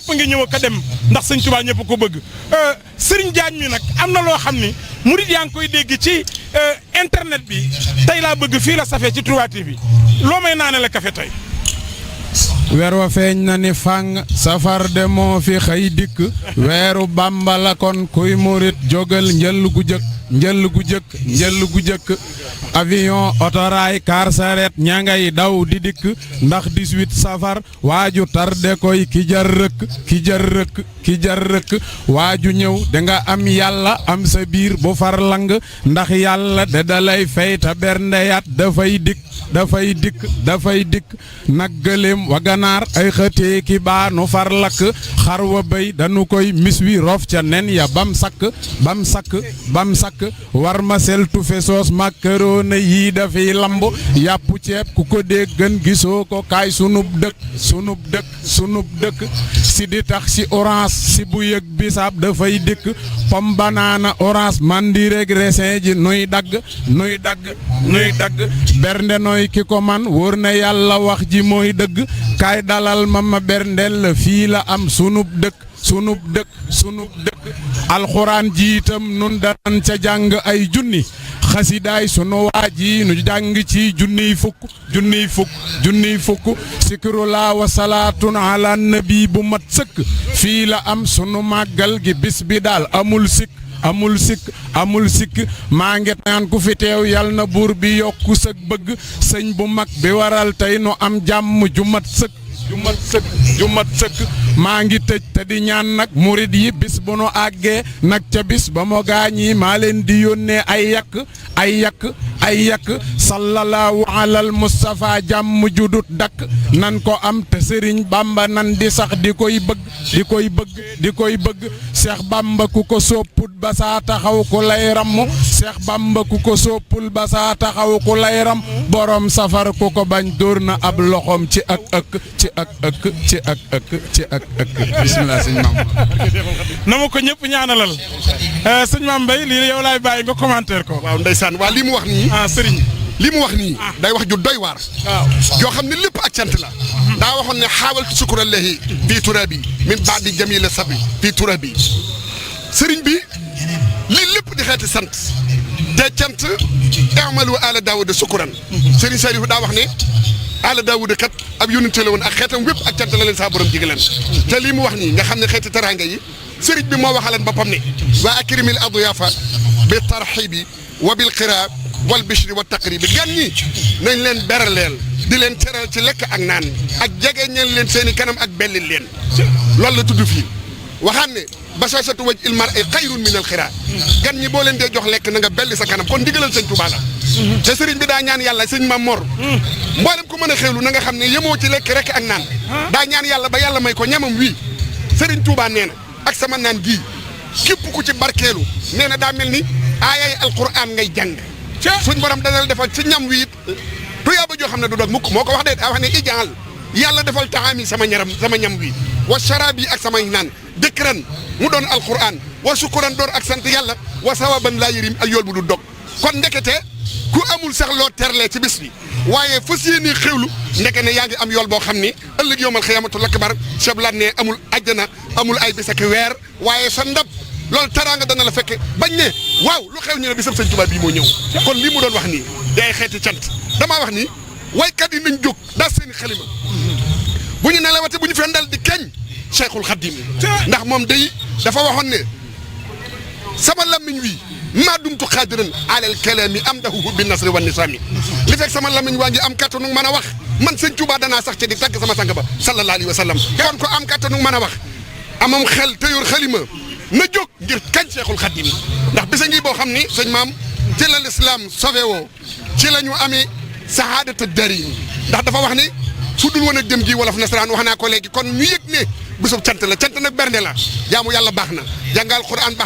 ñëpp ngi ñëw ka dem ndax sëñ Tuubaa ñëpp ko bëgg Serigne Diagne mi nag am na loo xam ni murid yaa ngi koy dégg ci internet bi tey laa bëgg fii la safee ci Touba TV loo may naane la café tey weer wa feeñ na ni fang safar de moo fi xëy dikk weeru Bàmba la kon kuy murit jógal njël gu jëkk avion otoraay car saret ña ngay daw di dikk ndax 18 safar waaju tarde koy ki jar rëkk waaju ñëw danga am yàlla am sa biir bu far lang ndax yàlla de dalay fay ta berndeyaat dafay dikk nag gëléem wa ganaar ay xëtee ki baanu far lakk xar wa béy dañu koy mis wi rof ca nen ya bam sakk war ma seltu fe soos macaroni yii dafay lamb yàpp ceeb ku ko déggan gisoo ko kaay sunub dëkk si di tax si orange si bu yëg bisaab dafay dikk pom banaana orange mandi rek raisin ji nuy dagg bernde nooy ki ko man wóor na yàlla wax ji mooy dëgg kaay dalal ma berndel la fii la am sunub dëkk alxuraan jiitam nun daan ca jàng ay junni xasidaay sunu waa ji nu jàng ci junniy fukk sikrulaa wa salaatun ala nabi bu mat sëkk fii la am sunu màggal gi bis bi daal amul sikk maa ngi naan ku fi teew yal na buur bi yokku sëg bëgg sëñ bu mag bi waral tey nu am jàmm ju mat sëkk maa ngi tëj te di ñaan nag murid yi bis bu nu àggee nag ca bis ba mo gaañi maa leen di yónnee ay yàq sallallahu alal Mustafa jàmm judut dakk nan ko am te Sëriñ Bamba nan di sax di koy bëgg Seex Bamba ku ko sopput ba saa taxaw ku lay ramm Seex Bamba ku ko soppul ba saa taxaw ku lay ram borom safar ku ko bañ dóor na ab loxoom ci bismillah sëñ Mame na ma ko ñëpp ñaanalal sëñ Mame Mbaye lii yow laay bàyyi nga commentaire ko. waaw ndeysaan waa lii mu wax nii. sëriñ lii mu wax nii. day wax ju doy waar. waaw joo xam ne lépp ak cant la. daa waxoon ne xaawaltu sukurallahi fii turabi min baadi jamila sabi fii turabi sëriñ bi lii lépp di xeeti sant te cant i'malu ala daawuda sukuran sëriñ Saliou daa wax ne ala daawuda kat ab yónnente la woon ak xeetam wépp ak cant la leen saa borom jigaleen te lii mu wax nii nga xam ne xeeti teraanga yi sëriñ bi moo waxaleen boppam ne wa akrimil adyafa bi tarxibi wa bil qira wal bishri wa taqribi gan ñi nañ leen beraleel di leen teral ci lekk ak naan ak jege ñeen leen seeni kanam ak bellil leen loolu la tudd fii waxaan ne basasatu waj il mar ay xayrun min al xira gan ñi boo leen dee jox lekk na nga belli sa kanam kon ndigalal sëñ Tuubaa la te sëriñ bi daa ñaan yàlla sëñ Mame Mor mboolem ku mën a xewlu na nga xam ne yemoo ci lekk rek ak naan daa ñaan yàlla ba yàlla may ko ñamam wii sëriñ Tuubaa nee na ak sama naan gii képp ku ci barkeelu nee na daa mel ni aayay alquran ngay jàng suñ borom dana la defal ci ñam wi it tuyaaba joo xam ne du dog mukk moo ko wax de daa wax ne ijaal yàlla defal taami sama ñam wi wa sharaab yi ak samay naan dikran mu doon alquran wa sukuran doon ak sant yàlla wa sawaban laa yërim ak yool bu du dog kon ndekete ku amul sax loo terlee ci bis bi waaye fas yéene xewlu ndeke ne yaa ngi am yool boo xam ni ëllëg yowmal xiyaamatul akbar seblaat ne amul ajjana amul ay bis ak weer waaye sa ndab loolu teraanga dana la fekke bañ ne waaw lu xew ñu ne bisam sëñ Tuubaa bii moo ñëw kon lii mu doon wax nii day xeeti cant damaa wax ni waykat yi nañ jóg daa seeni xalima bu ñu nelawate bu ñu fendal di keñ Cheikhul Khadim ndax moom day dafa waxoon ne sama lamiñ wi maa dumtu xaadiran alal kalaami am dahuhu bi nasri wa nisaami li fekk sama lamiñ waa ngi am kattanu mën a wax man sëñ Tuubaa danaa sax ci di tagg sama sang ba sallallahu alayhi wa sallam kon ko am kattanu mën a wax amam xel te yor xalima na jóg ngir kañ Cheikhul Khadim ndax bisa ngi boo xam ni sëñ maam ci la lislaam sauvé woo ci la ñu amee sahaadata dari ndax dafa wax ni su dul woon ak dem gi wolof nasaraan wax naa ko léegi kon ñu yëg ne bisub cant la cant nag bernde la jaamu yàlla baax na jàngal Qur'an baax na